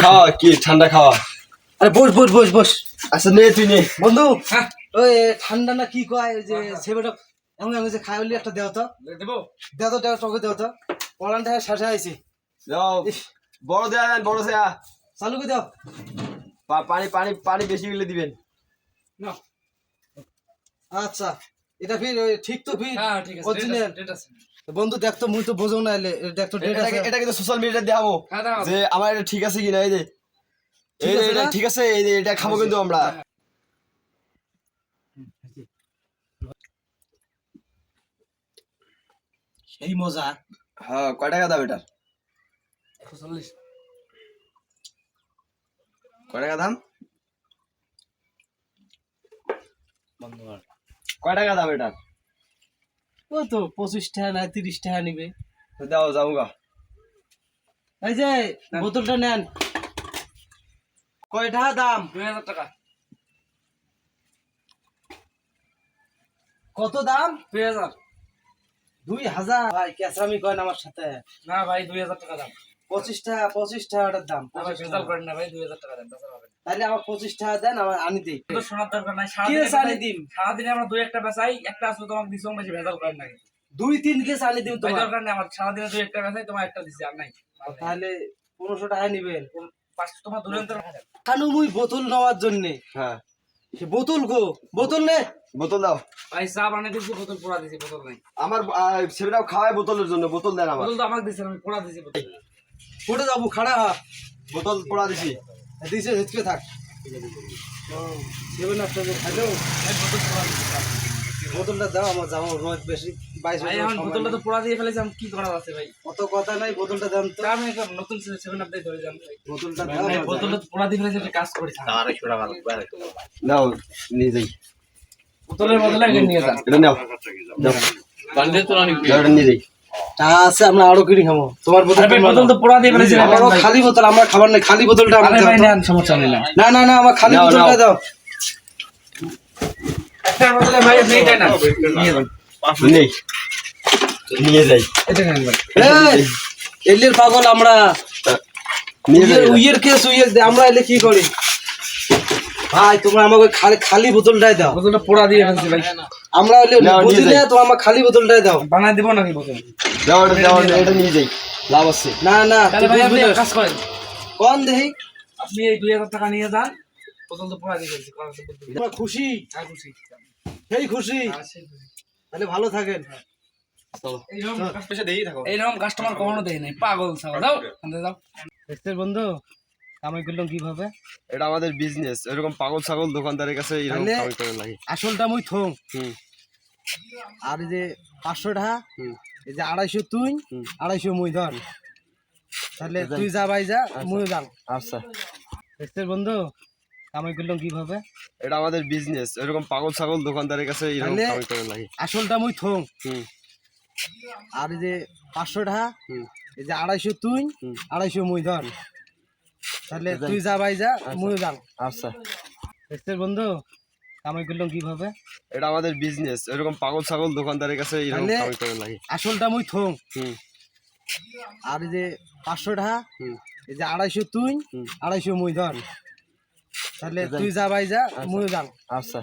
খাওয়া কি ঠান্ডা খাওয়া? আরে বস বস বস বস। আচ্ছা নে তুই নে বন্ধু ওই ঠান্ডা না কি কয় যে সেবেটা এমন এমন যে খাইলি একটা দেও তো দেবো দেও তো দেও টকে দেও তো পলানটা শেষে আইছি যাও বড় দেয়া দেন বড় দেয়া চালু করে দাও। পানি পানি পানি বেশি গেলে দিবেন না। আচ্ছা এটা ফির ওই ঠিক তো ফির হ্যাঁ ঠিক আছে অরিজিনাল ডেট আছে বন্ধু দেখ তো মুই তো বোঝো না এলে দেখ তো ডেট আছে। এটা কিন্তু সোশ্যাল মিডিয়াতে দেখাবো হ্যাঁ দাও যে আমার এটা ঠিক আছে কিনা এই যে ঠিক আছে এটা না? ঠিক আছে এই যে এটা খাবো কিন্তু আমরা সেই মজা। হ্যাঁ কয় টাকা দাম এটা 140 কয় টাকা দাম বন্ধু কয় টাকা দাম এটা ও তো 25 টাকা না 30 টাকা নিবে। দাও যাবো গা এই যে বোতলটা নেন কয় টাকা দাম 2000 টাকা কত দাম 2000 2000 ভাই কেসরামি করেন আমার সাথে না ভাই 2000 টাকা দাম 25 টাকাটার দাম আবার 25 ভেজাল টাকা। করেন না ভাই 2000 টাকা দেন তাছাড়া হবে না তাহলে আমার 25 টাকা দেন আমার আনি দিই। তো শোনার দরকার নাই কি আছে আনি দিম সারাদিনে আমরা দুই একটা বেচাই একটা আসলে তোমাকে দিছি বেশি ভেজাল করেন না 2-3 কেস আনি দিম ভাই তোমার। দরকার নেই আমার সারাদিনে দুই একটা বেচাই তোমার একটা দিছি আর নাই তাহলে 1500 টাকা নিবেন। 500 তোমার দূরান্তর কানু মুই বোতল নেওয়ার জন্য হ্যাঁ সে বোতল গো বোতল নে বোতল দাও ভাই চা বানিয়ে দিছি বোতল পোড়া দিছি বোতল নাই আমার সেটাও খাওয়াই বোতলের জন্য বোতল দেন আমার বোতল তো আমাকে দিছেন আমি পোড়া দিছি বোতল কোটে যাবো খাড়া বোতল পোড়া দিছি দিছে হেঁচকে থাক সেভেন আফটার খাইলো ভাই বোতল পোড়া দিছি বোতলটা দাও আমার যাবো রোজ বেশি 22 ভাই এখন বোতলটা তো পোড়া দিয়ে ফেলেছি আমি কি করার আছে ভাই অত কথা নাই বোতলটা দাম তো আমি একটা নতুন 7 আপ দিয়ে ধরে যান ভাই বোতলটা ভাই, দাও আমার বোতলটা তো পোড়া দিয়ে ফেলেছি একটা কাজ করি দাও নিয়ে যাই বোতলের বদলে আগে নিয়ে যান এটা নাও দাও বান্ডেল তো অনেক দাও, এটা নিয়ে যাই টা আছে আমরা আরো কিনে খাবো তোমার বোতল আরে ভাই বোতল তো পোড়া দিয়ে ফেলেছি আমারও খালি বোতল আমার খাবার নাই খালি বোতলটা আমার আরে দাও ভাই তো। নেন সমস্যা নেই না না না না আমার খালি নাও, বোতলটা নাও। দাও একটা বদলে ভাই আপনি এটা না নিয়ে যান নেই নিয়ে যাই এটা নেন ভাই এই এলির পাগল আমরা নিয়ে যাই এটা। উইয়ের কেস উইয়ের আমরা এলে কি করি ভাই তোমরা আমাকে খালি খালি বোতলটাই দাও বোতলটা পোড়া দিয়ে ফেলেছি ভাই আমরা হলে নাও, নিয়ে বুঝি যাই। না তো আমার খালি বোতলটাই দাও বানায় দিব নাকি বোতল দাও এটা দাও এটা নিয়ে যাই লাভ আছে না না তাহলে তুই ভাই বুঝবি আপনি না। এক কাজ করেন কোন দেহি আপনি এই 2000 টাকা নিয়ে যান বোতল তো পোড়া দিয়ে ফেলেছি করার তো বুদ্ধি তোমরা খুশি আর খুশি সেই খুশি আর সেই খুশি তাহলে ভালো থাকেন এইরকম কাস্টমার কখনো দেয় নাই পাগল ছাগল যাও আনতে যাও দেখতে বন্ধু কামাই করলাম কিভাবে এটা আমাদের বিজনেস এরকম পাগল ছাগল দোকানদারের কাছে এরকম তাহলে- কামাই করে লাগে আসলটা মুই থং হুম আর এই যে 500 টাকা হুম এই যে 250 তুই হুম। 250 মুই ধর তাহলে তুই যা ভাই যা মুই যাম আচ্ছা দেখতে বন্ধু কামাই করলাম কিভাবে এটা আমাদের বিজনেস এরকম পাগল ছাগল দোকানদারের কাছে এরকম তাহলে- কামাই করে লাগে আসলটা মুই থং হুম আর এই যে 500 টাকা হুম এই যে 250 তুই হুম। 250 মুই ধর তাহলে তুই যা ভাই যা মুই যাম আচ্ছা দেখতে বন্ধু কামাই করলাম কিভাবে এটা আমাদের বিজনেস এরকম পাগল ছাগল দোকানদারের কাছে এরকম তাহলে- কামাই করে লাগে আসলটা মুই থং হুম আর এই যে 500 টাকা হুম এই যে 250 তুই হুম। 250 মুই ধর তাহলে তুই যা ভাই যা মুই যাম আচ্ছা